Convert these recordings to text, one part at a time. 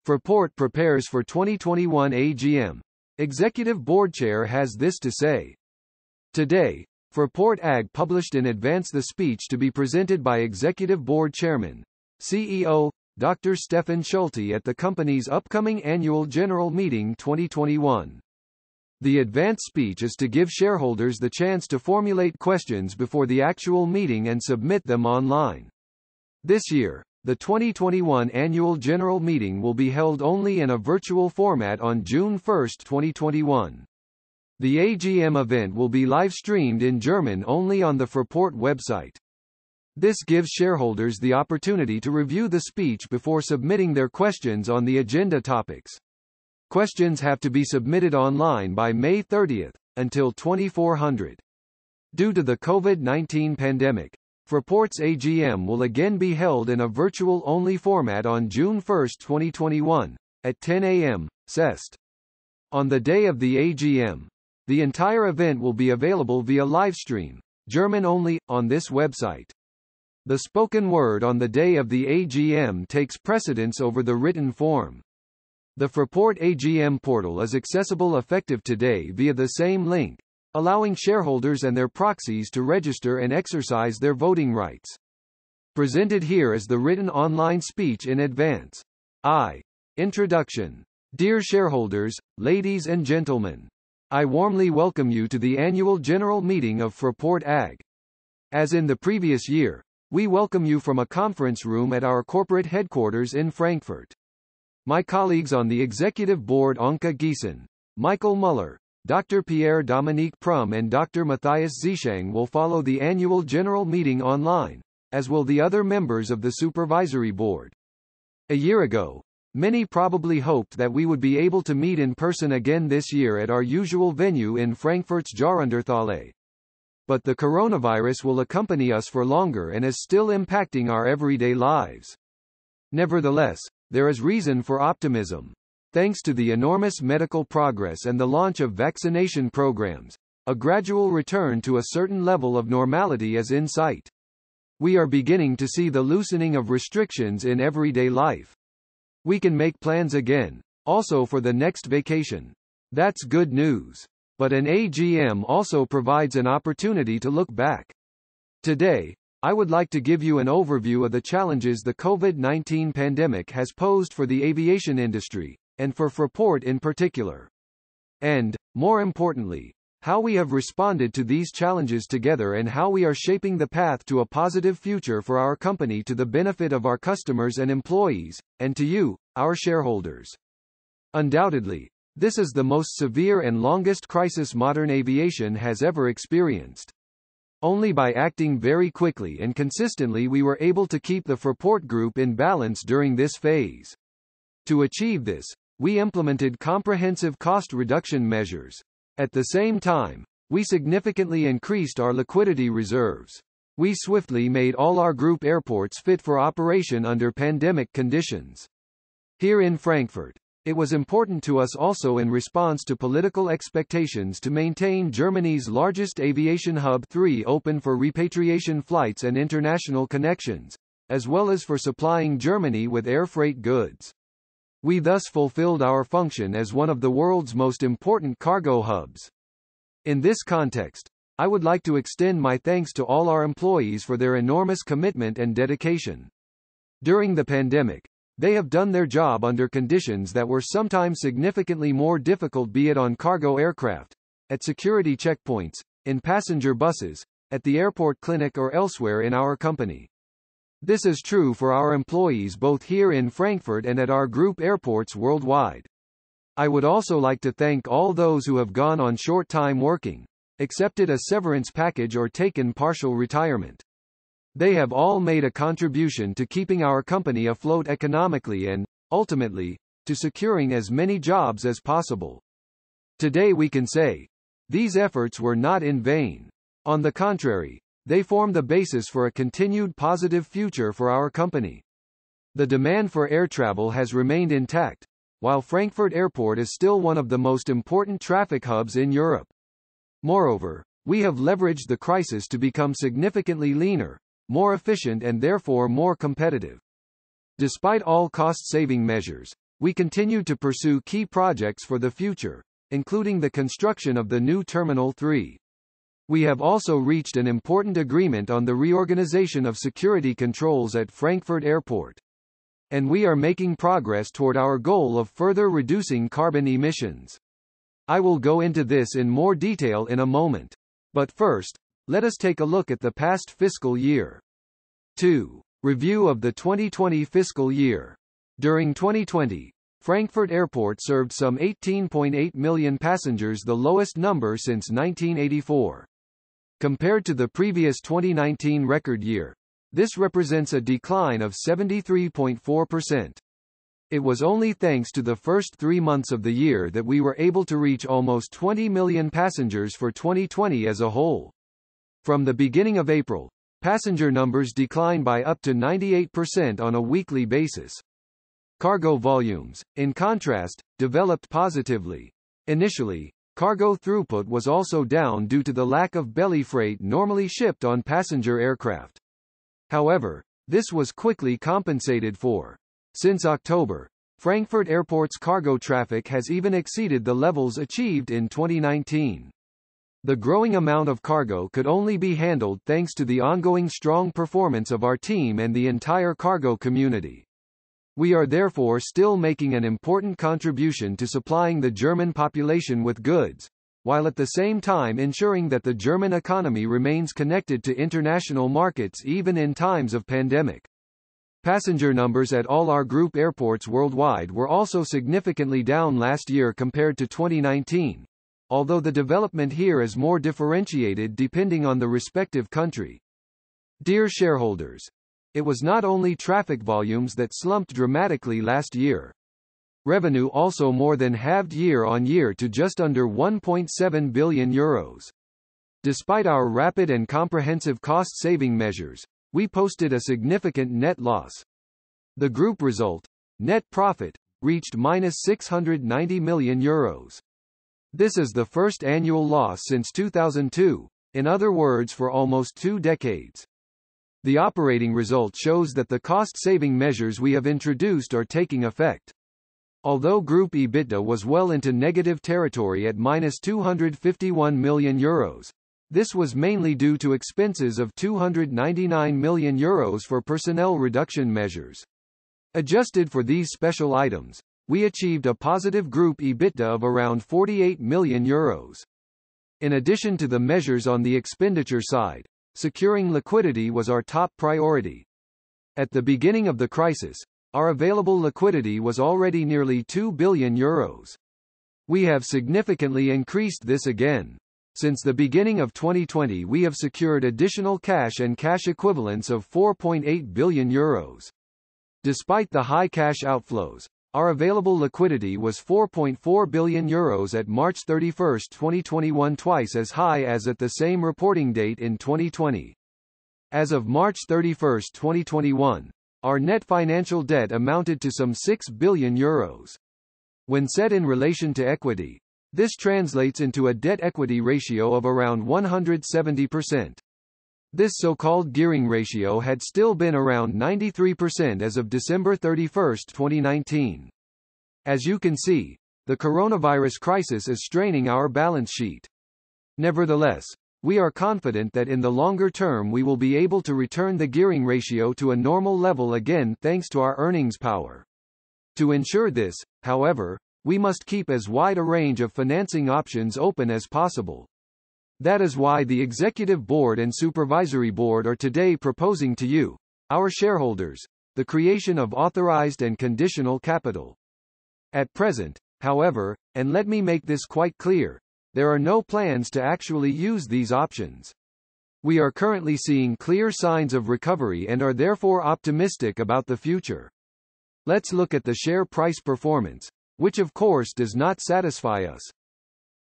Fraport prepares for 2021 AGM. Executive Board Chair has this to say. Today, Fraport AG published in advance the speech to be presented by Executive Board Chairman, CEO, Dr. Stefan Schulte at the company's upcoming Annual General Meeting 2021. The advance speech is to give shareholders the chance to formulate questions before the actual meeting and submit them online. This year, the 2021 Annual General Meeting will be held only in a virtual format on June 1, 2021. The AGM event will be live-streamed in German only on the Fraport website. This gives shareholders the opportunity to review the speech before submitting their questions on the agenda topics. Questions have to be submitted online by May 30, until 2400. Due to the COVID-19 pandemic, Fraport's AGM will again be held in a virtual-only format on June 1, 2021, at 10 a.m. CEST. On the day of the AGM, the entire event will be available via livestream, German only, on this website. The spoken word on the day of the AGM takes precedence over the written form. The Fraport AGM portal is accessible effective today via the same link, allowing shareholders and their proxies to register and exercise their voting rights. Presented here is the written online speech in advance. Introduction. Dear shareholders, ladies and gentlemen, I warmly welcome you to the Annual General Meeting of Fraport AG. As in the previous year, we welcome you from a conference room at our corporate headquarters in Frankfurt. My colleagues on the Executive Board Anke Giesen, Michael Muller, Dr. Pierre-Dominique Prum and Dr. Matthias Zieschang will follow the Annual General Meeting online, as will the other members of the Supervisory Board. A year ago, many probably hoped that we would be able to meet in person again this year at our usual venue in Frankfurt's Jahrhunderthalle. But the coronavirus will accompany us for longer and is still impacting our everyday lives. Nevertheless, there is reason for optimism. Thanks to the enormous medical progress and the launch of vaccination programs, a gradual return to a certain level of normality is in sight. We are beginning to see the loosening of restrictions in everyday life. We can make plans again, also for the next vacation. That's good news. But an AGM also provides an opportunity to look back. Today, I would like to give you an overview of the challenges the COVID-19 pandemic has posed for the aviation industry, and for Fraport in particular. And, more importantly, how we have responded to these challenges together and how we are shaping the path to a positive future for our company to the benefit of our customers and employees, and to you, our shareholders. Undoubtedly, this is the most severe and longest crisis modern aviation has ever experienced. Only by acting very quickly and consistently we were able to keep the Fraport Group in balance during this phase. To achieve this, we implemented comprehensive cost reduction measures. At the same time, we significantly increased our liquidity reserves. We swiftly made all our group airports fit for operation under pandemic conditions. Here in Frankfurt, it was important to us also in response to political expectations to maintain Germany's largest aviation hub 3 open for repatriation flights and international connections, as well as for supplying Germany with air freight goods. We thus fulfilled our function as one of the world's most important cargo hubs. In this context, I would like to extend my thanks to all our employees for their enormous commitment and dedication. During the pandemic, they have done their job under conditions that were sometimes significantly more difficult, be it on cargo aircraft, at security checkpoints, in passenger buses, at the airport clinic or elsewhere in our company. This is true for our employees both here in Frankfurt and at our group airports worldwide. I would also like to thank all those who have gone on short-time working, accepted a severance package or taken partial retirement. They have all made a contribution to keeping our company afloat economically and, ultimately, to securing as many jobs as possible. Today we can say, these efforts were not in vain. On the contrary, they form the basis for a continued positive future for our company. The demand for air travel has remained intact, while Frankfurt Airport is still one of the most important traffic hubs in Europe. Moreover, we have leveraged the crisis to become significantly leaner, more efficient and therefore more competitive. Despite all cost-saving measures, we continued to pursue key projects for the future, including the construction of the new Terminal 3. We have also reached an important agreement on the reorganization of security controls at Frankfurt Airport. And we are making progress toward our goal of further reducing carbon emissions. I will go into this in more detail in a moment. But first, let us take a look at the past fiscal year. 2. Review of the 2020 fiscal year. During 2020, Frankfurt Airport served some 18.8 million passengers, the lowest number since 1984. Compared to the previous 2019 record year, this represents a decline of 73.4%. It was only thanks to the first 3 months of the year that we were able to reach almost 20 million passengers for 2020 as a whole. From the beginning of April, passenger numbers declined by up to 98% on a weekly basis. Cargo volumes, in contrast, developed positively. Initially, cargo throughput was also down due to the lack of belly freight normally shipped on passenger aircraft. However, this was quickly compensated for. Since October, Frankfurt Airport's cargo traffic has even exceeded the levels achieved in 2019. The growing amount of cargo could only be handled thanks to the ongoing strong performance of our team and the entire cargo community. We are therefore still making an important contribution to supplying the German population with goods, while at the same time ensuring that the German economy remains connected to international markets even in times of pandemic. Passenger numbers at all our group airports worldwide were also significantly down last year compared to 2019, although the development here is more differentiated depending on the respective country. Dear shareholders, it was not only traffic volumes that slumped dramatically last year. Revenue also more than halved year on year to just under 1.7 billion euros. Despite our rapid and comprehensive cost-saving measures, we posted a significant net loss. The group result, net profit, reached -690 million euros. This is the first annual loss since 2002, in other words for almost 2 decades. The operating result shows that the cost-saving measures we have introduced are taking effect. Although group EBITDA was well into negative territory at -251 million euros, this was mainly due to expenses of 299 million euros for personnel reduction measures. Adjusted for these special items, we achieved a positive group EBITDA of around 48 million euros. In addition to the measures on the expenditure side, securing liquidity was our top priority. At the beginning of the crisis, our available liquidity was already nearly 2 billion euros. We have significantly increased this again. Since the beginning of 2020 we have secured additional cash and cash equivalents of 4.8 billion euros. Despite the high cash outflows, our available liquidity was 4.4 billion euros at March 31, 2021, twice as high as at the same reporting date in 2020. As of March 31, 2021, our net financial debt amounted to some 6 billion euros. When set in relation to equity, this translates into a debt-equity ratio of around 170%. This so-called gearing ratio had still been around 93% as of December 31, 2019. As you can see, the coronavirus crisis is straining our balance sheet. Nevertheless, we are confident that in the longer term we will be able to return the gearing ratio to a normal level again thanks to our earnings power. To ensure this, however, we must keep as wide a range of financing options open as possible. That is why the Executive Board and Supervisory Board are today proposing to you, our shareholders, the creation of authorized and conditional capital. At present, however, and let me make this quite clear, there are no plans to actually use these options. We are currently seeing clear signs of recovery and are therefore optimistic about the future. Let's look at the share price performance, which of course does not satisfy us.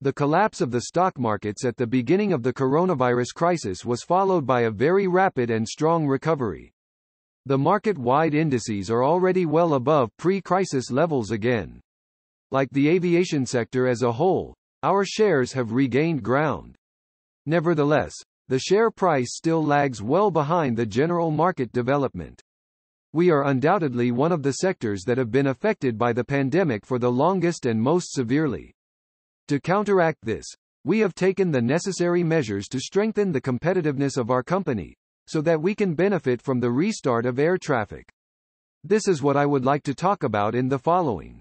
The collapse of the stock markets at the beginning of the coronavirus crisis was followed by a very rapid and strong recovery. The market-wide indices are already well above pre-crisis levels again. Like the aviation sector as a whole, our shares have regained ground. Nevertheless, the share price still lags well behind the general market development. We are undoubtedly one of the sectors that have been affected by the pandemic for the longest and most severely. To counteract this, we have taken the necessary measures to strengthen the competitiveness of our company, so that we can benefit from the restart of air traffic. This is what I would like to talk about in the following.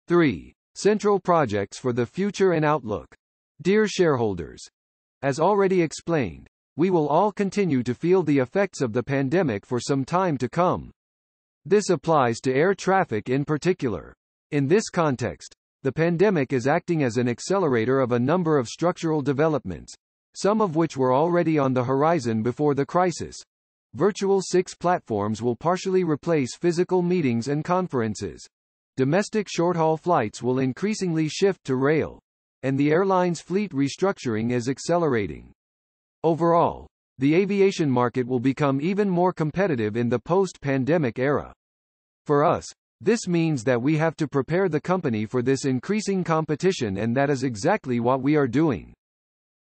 3. Central projects for the future and outlook. Dear shareholders, as already explained, we will all continue to feel the effects of the pandemic for some time to come. This applies to air traffic in particular. In this context, the pandemic is acting as an accelerator of a number of structural developments, some of which were already on the horizon before the crisis. Virtual SIX platforms will partially replace physical meetings and conferences. Domestic short-haul flights will increasingly shift to rail, and the airline's fleet restructuring is accelerating. Overall, the aviation market will become even more competitive in the post-pandemic era. For us, this means that we have to prepare the company for this increasing competition, and that is exactly what we are doing.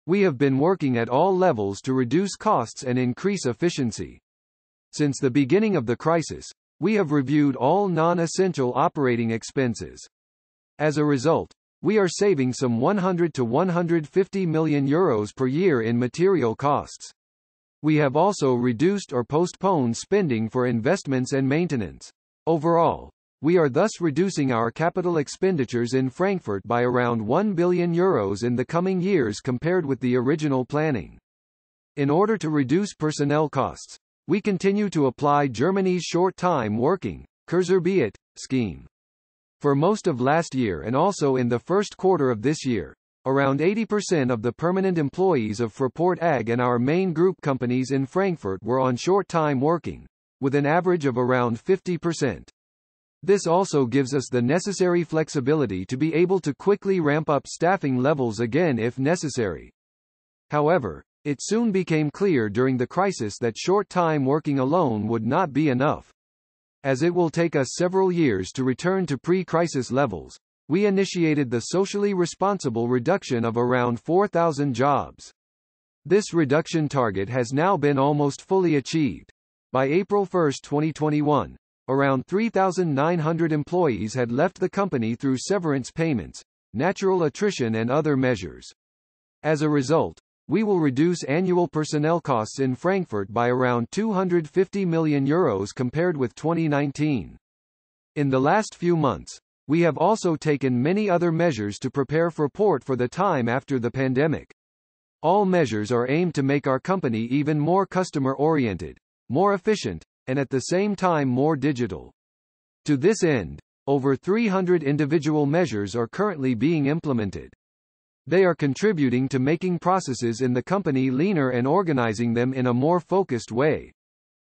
We have been working at all levels to reduce costs and increase efficiency. Since the beginning of the crisis, we have reviewed all non-essential operating expenses. As a result, we are saving some 100 to 150 million euros per year in material costs. We have also reduced or postponed spending for investments and maintenance. Overall, we are thus reducing our capital expenditures in Frankfurt by around 1 billion euros in the coming years compared with the original planning. In order to reduce personnel costs, we continue to apply Germany's short-time working Kurzarbeit scheme. For most of last year and also in the first quarter of this year, around 80% of the permanent employees of Fraport AG and our main group companies in Frankfurt were on short-time working, with an average of around 50%. This also gives us the necessary flexibility to be able to quickly ramp up staffing levels again if necessary. However, it soon became clear during the crisis that short-time working alone would not be enough. As it will take us several years to return to pre-crisis levels, we initiated the socially responsible reduction of around 4,000 jobs. This reduction target has now been almost fully achieved. By April 1, 2021, around 3,900 employees had left the company through severance payments, natural attrition and other measures. As a result, we will reduce annual personnel costs in Frankfurt by around 250 million euros compared with 2019. In the last few months, we have also taken many other measures to prepare Fraport for the time after the pandemic. All measures are aimed to make our company even more customer-oriented, more efficient, and at the same time more digital. To this end, over 300 individual measures are currently being implemented. They are contributing to making processes in the company leaner and organizing them in a more focused way.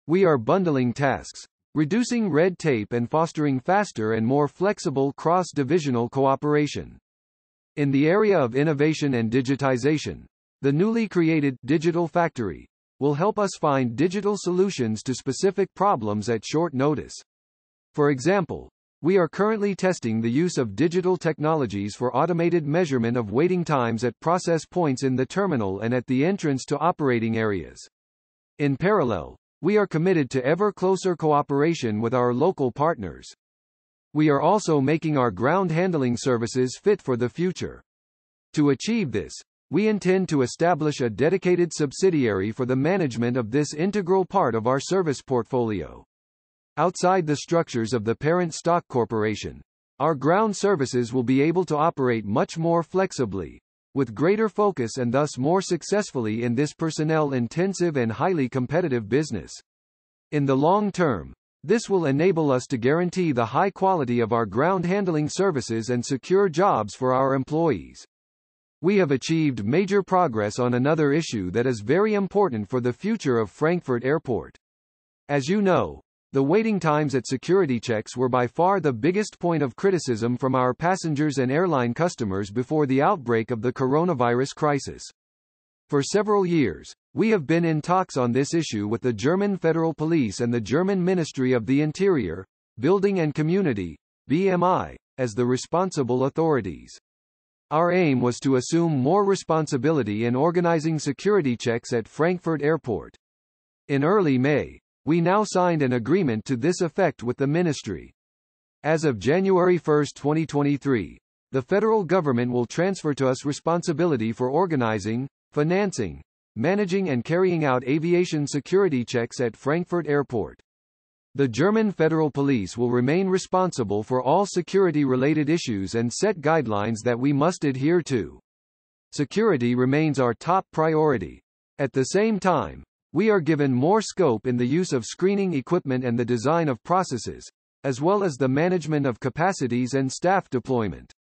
We are bundling tasks, reducing red tape and fostering faster and more flexible cross-divisional cooperation. In the area of innovation and digitization, the newly created Digital Factory will help us find digital solutions to specific problems at short notice. For example, we are currently testing the use of digital technologies for automated measurement of waiting times at process points in the terminal and at the entrance to operating areas. In parallel, we are committed to ever closer cooperation with our local partners. We are also making our ground handling services fit for the future. To achieve this, we intend to establish a dedicated subsidiary for the management of this integral part of our service portfolio. Outside the structures of the parent stock corporation, our ground services will be able to operate much more flexibly, with greater focus and thus more successfully in this personnel-intensive and highly competitive business. In the long term, this will enable us to guarantee the high quality of our ground handling services and secure jobs for our employees. We have achieved major progress on another issue that is very important for the future of Frankfurt Airport. As you know, the waiting times at security checks were by far the biggest point of criticism from our passengers and airline customers before the outbreak of the coronavirus crisis. For several years, we have been in talks on this issue with the German Federal Police and the German Ministry of the Interior, Building and Community, BMI, as the responsible authorities. Our aim was to assume more responsibility in organizing security checks at Frankfurt Airport. In early May, We now signed an agreement to this effect with the ministry. As of January 1, 2023, the federal government will transfer to us responsibility for organizing, financing, managing and carrying out aviation security checks at Frankfurt Airport. The German Federal Police will remain responsible for all security-related issues and set guidelines that we must adhere to. Security remains our top priority. At the same time, we are given more scope in the use of screening equipment and the design of processes, as well as the management of capacities and staff deployment.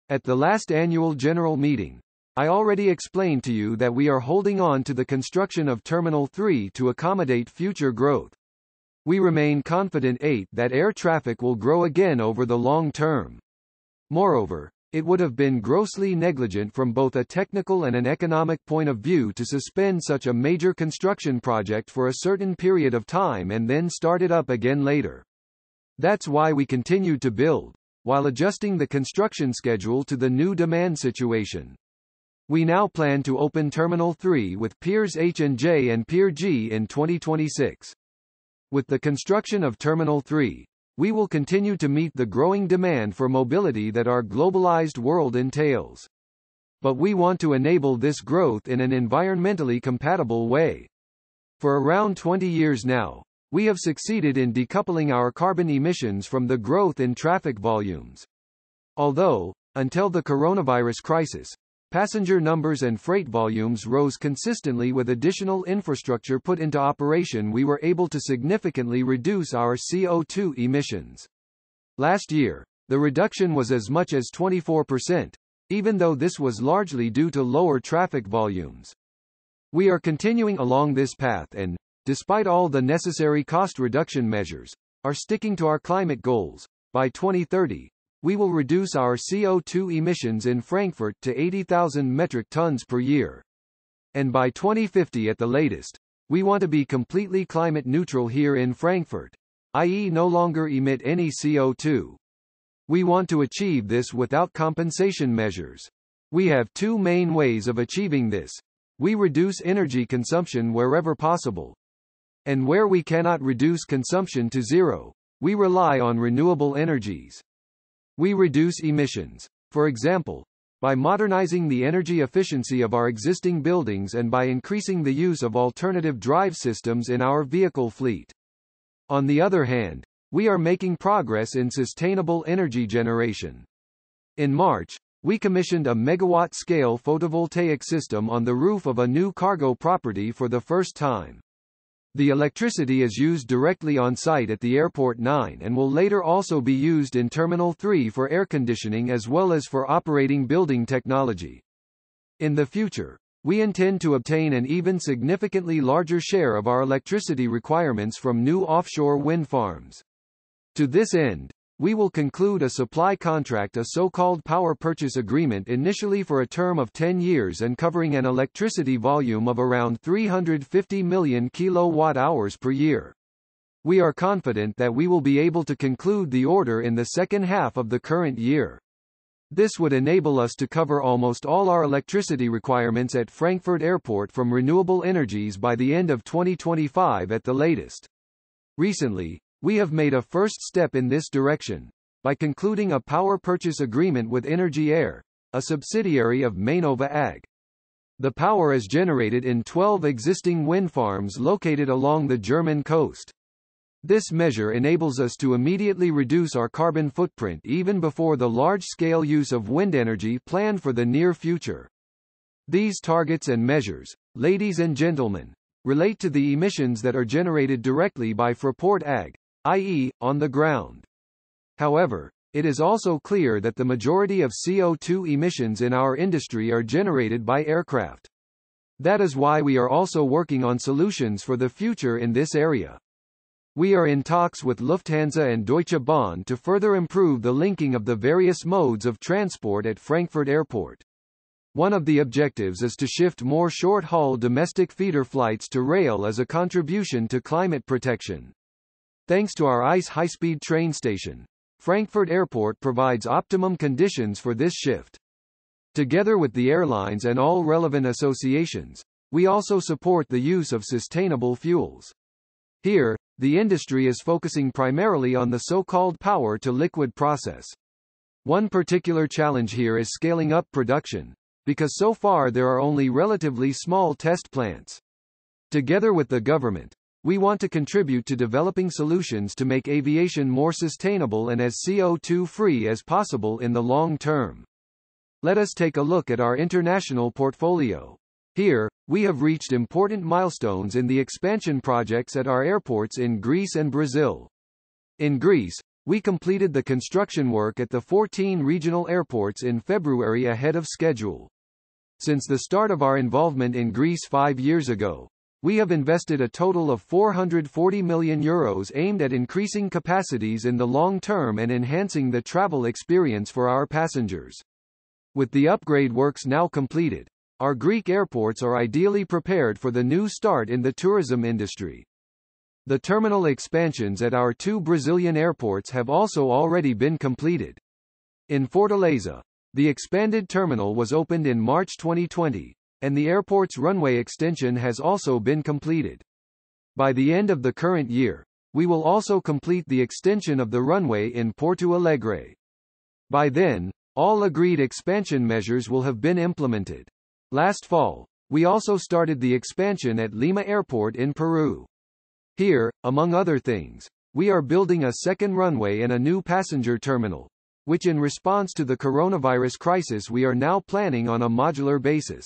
At the last annual general meeting, I already explained to you that we are holding on to the construction of Terminal 3 to accommodate future growth. We remain confident that air traffic will grow again over the long term. Moreover, it would have been grossly negligent from both a technical and an economic point of view to suspend such a major construction project for a certain period of time and then start it up again later. That's why we continued to build, while adjusting the construction schedule to the new demand situation. We now plan to open Terminal 3 with Piers H and J and Pier G in 2026. With the construction of Terminal 3, we will continue to meet the growing demand for mobility that our globalized world entails. But we want to enable this growth in an environmentally compatible way. For around 20 years now, we have succeeded in decoupling our carbon emissions from the growth in traffic volumes. Although, until the coronavirus crisis, passenger numbers and freight volumes rose consistently with additional infrastructure put into operation, we were able to significantly reduce our CO2 emissions. Last year, the reduction was as much as 24%, even though this was largely due to lower traffic volumes. We are continuing along this path and, despite all the necessary cost reduction measures, are sticking to our climate goals. By 2030, we will reduce our CO2 emissions in Frankfurt to 80,000 metric tons per year. And by 2050 at the latest, we want to be completely climate neutral here in Frankfurt, i.e. no longer emit any CO2. We want to achieve this without compensation measures. We have two main ways of achieving this. We reduce energy consumption wherever possible. And where we cannot reduce consumption to zero, we rely on renewable energies. We reduce emissions, for example, by modernizing the energy efficiency of our existing buildings and by increasing the use of alternative drive systems in our vehicle fleet. On the other hand, we are making progress in sustainable energy generation. In March, we commissioned a megawatt-scale photovoltaic system on the roof of a new cargo property for the first time. The electricity is used directly on site at the Airport 9 and will later also be used in Terminal 3 for air conditioning as well as for operating building technology. In the future, we intend to obtain an even significantly larger share of our electricity requirements from new offshore wind farms. To this end, we will conclude a supply contract, a so-called power purchase agreement, initially for a term of 10 years and covering an electricity volume of around 350 million kilowatt-hours per year. We are confident that we will be able to conclude the order in the second half of the current year. This would enable us to cover almost all our electricity requirements at Frankfurt Airport from renewable energies by the end of 2025 at the latest. Recently, we have made a first step in this direction, by concluding a power purchase agreement with Energy Air, a subsidiary of Mainova AG. The power is generated in 12 existing wind farms located along the German coast. This measure enables us to immediately reduce our carbon footprint even before the large-scale use of wind energy planned for the near future. These targets and measures, ladies and gentlemen, relate to the emissions that are generated directly by Fraport AG, i.e., on the ground. However, it is also clear that the majority of CO2 emissions in our industry are generated by aircraft. That is why we are also working on solutions for the future in this area. We are in talks with Lufthansa and Deutsche Bahn to further improve the linking of the various modes of transport at Frankfurt Airport. One of the objectives is to shift more short-haul domestic feeder flights to rail as a contribution to climate protection. Thanks to our ICE high-speed train station, Frankfurt Airport provides optimum conditions for this shift. Together with the airlines and all relevant associations, we also support the use of sustainable fuels. Here, the industry is focusing primarily on the so-called power-to-liquid process. One particular challenge here is scaling up production, because so far there are only relatively small test plants. Together with the government, we want to contribute to developing solutions to make aviation more sustainable and as CO2-free as possible in the long term. Let us take a look at our international portfolio. Here, we have reached important milestones in the expansion projects at our airports in Greece and Brazil. In Greece, we completed the construction work at the 14 regional airports in February ahead of schedule. Since the start of our involvement in Greece 5 years ago, we have invested a total of €440 million aimed at increasing capacities in the long term and enhancing the travel experience for our passengers. With the upgrade works now completed, our Greek airports are ideally prepared for the new start in the tourism industry. The terminal expansions at our 2 Brazilian airports have also already been completed. In Fortaleza, the expanded terminal was opened in March 2020, and the airport's runway extension has also been completed. By the end of the current year, we will also complete the extension of the runway in Porto Alegre. By then, all agreed expansion measures will have been implemented. Last fall, we also started the expansion at Lima Airport in Peru. Here, among other things, we are building a second runway and a new passenger terminal, which in response to the coronavirus crisis we are now planning on a modular basis.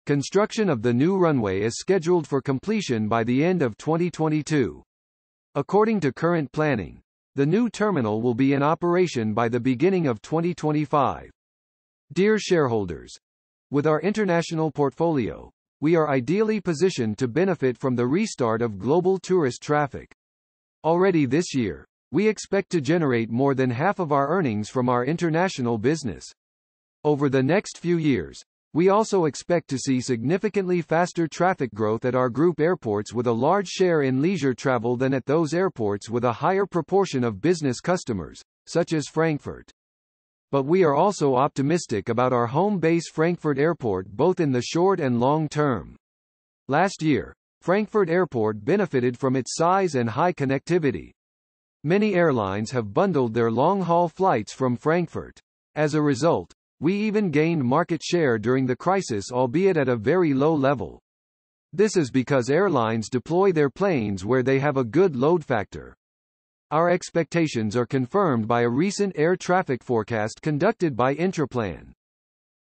Construction of the new runway is scheduled for completion by the end of 2022. According to current planning, the new terminal will be in operation by the beginning of 2025. Dear shareholders, with our international portfolio, we are ideally positioned to benefit from the restart of global tourist traffic. Already this year, we expect to generate more than half of our earnings from our international business. Over the next few years, we also expect to see significantly faster traffic growth at our group airports with a large share in leisure travel than at those airports with a higher proportion of business customers, such as Frankfurt. But we are also optimistic about our home base Frankfurt Airport both in the short and long term. Last year, Frankfurt Airport benefited from its size and high connectivity. Many airlines have bundled their long-haul flights from Frankfurt. As a result, we even gained market share during the crisis, albeit at a very low level. This is because airlines deploy their planes where they have a good load factor. Our expectations are confirmed by a recent air traffic forecast conducted by Intraplan.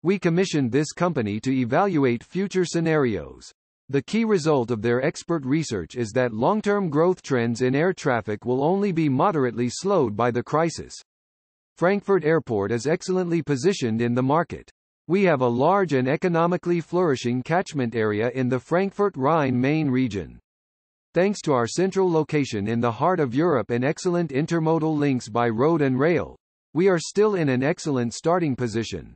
We commissioned this company to evaluate future scenarios. The key result of their expert research is that long-term growth trends in air traffic will only be moderately slowed by the crisis. Frankfurt Airport is excellently positioned in the market. We have a large and economically flourishing catchment area in the Frankfurt Rhine-Main region. Thanks to our central location in the heart of Europe and excellent intermodal links by road and rail, we are still in an excellent starting position.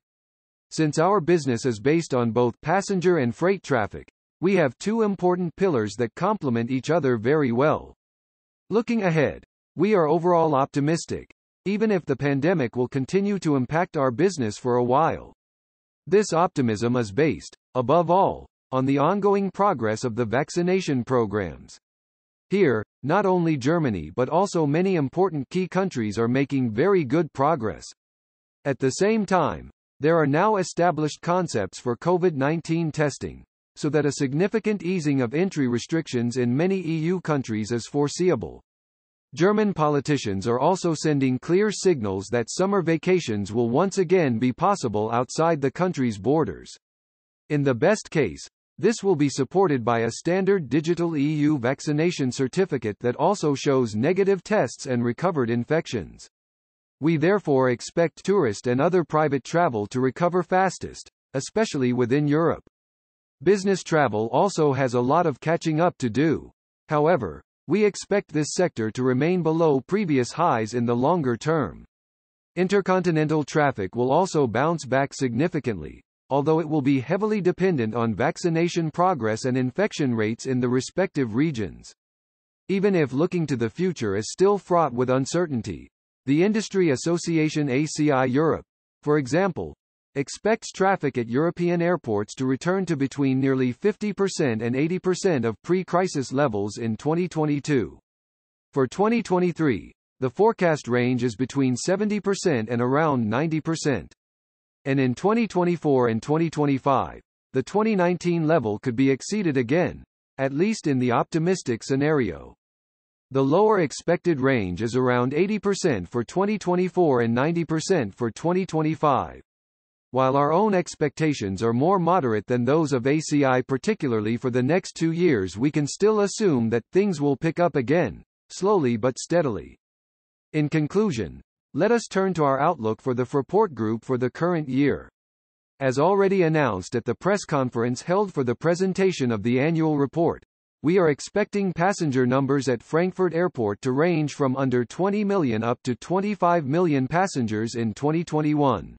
Since our business is based on both passenger and freight traffic, we have 2 important pillars that complement each other very well. Looking ahead, we are overall optimistic, even if the pandemic will continue to impact our business for a while. This optimism is based, above all, on the ongoing progress of the vaccination programs. Here, not only Germany but also many important key countries are making very good progress. At the same time, there are now established concepts for COVID-19 testing, so that a significant easing of entry restrictions in many EU countries is foreseeable. German politicians are also sending clear signals that summer vacations will once again be possible outside the country's borders. In the best case, this will be supported by a standard digital EU vaccination certificate that also shows negative tests and recovered infections. We therefore expect tourist and other private travel to recover fastest, especially within Europe. Business travel also has a lot of catching up to do. However, we expect this sector to remain below previous highs in the longer term. Intercontinental traffic will also bounce back significantly, although it will be heavily dependent on vaccination progress and infection rates in the respective regions. Even if looking to the future is still fraught with uncertainty, the industry association ACI Europe, for example, expects traffic at European airports to return to between nearly 50% and 80% of pre-crisis levels in 2022. For 2023, the forecast range is between 70% and around 90%. And in 2024 and 2025, the 2019 level could be exceeded again, at least in the optimistic scenario. The lower expected range is around 80% for 2024 and 90% for 2025. While our own expectations are more moderate than those of ACI, particularly for the next 2 years, we can still assume that things will pick up again, slowly but steadily. In conclusion, let us turn to our outlook for the Fraport Group for the current year. As already announced at the press conference held for the presentation of the annual report, we are expecting passenger numbers at Frankfurt Airport to range from under 20 million up to 25 million passengers in 2021.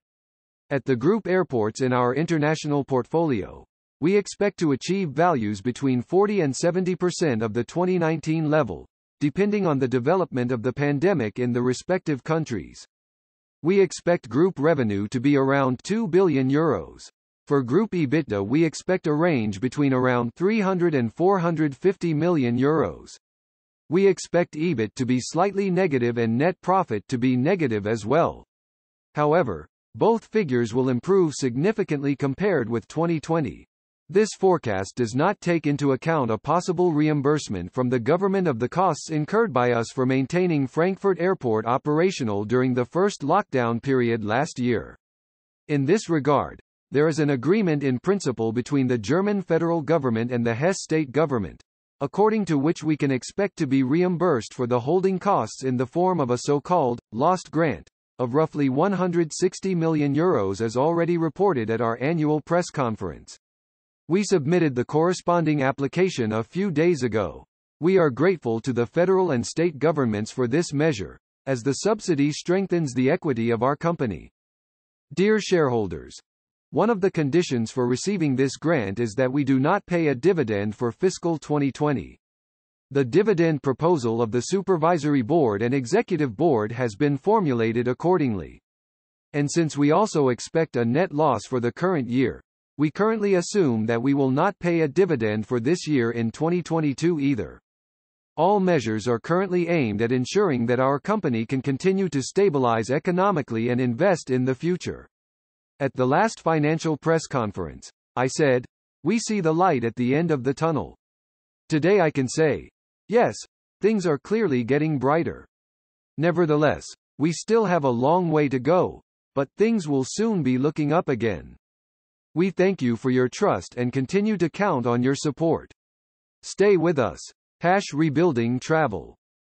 At the group airports in our international portfolio, we expect to achieve values between 40 and 70% of the 2019 level, depending on the development of the pandemic in the respective countries. We expect group revenue to be around 2 billion euros. For group EBITDA, we expect a range between around 300 and 450 million euros. We expect EBIT to be slightly negative and net profit to be negative as well. However, both figures will improve significantly compared with 2020. This forecast does not take into account a possible reimbursement from the government of the costs incurred by us for maintaining Frankfurt Airport operational during the first lockdown period last year. In this regard, there is an agreement in principle between the German federal government and the Hesse state government, according to which we can expect to be reimbursed for the holding costs in the form of a so-called lost grant of roughly 160 million euros, as already reported at our annual press conference. We submitted the corresponding application a few days ago. We are grateful to the federal and state governments for this measure, as the subsidy strengthens the equity of our company. Dear shareholders, one of the conditions for receiving this grant is that we do not pay a dividend for fiscal 2020. The dividend proposal of the Supervisory Board and Executive Board has been formulated accordingly. And since we also expect a net loss for the current year, we currently assume that we will not pay a dividend for this year in 2022 either. All measures are currently aimed at ensuring that our company can continue to stabilize economically and invest in the future. At the last financial press conference, I said, "We see the light at the end of the tunnel." Today I can say, yes, things are clearly getting brighter. Nevertheless, we still have a long way to go, but things will soon be looking up again. We thank you for your trust and continue to count on your support. Stay with us. #Rebuilding Travel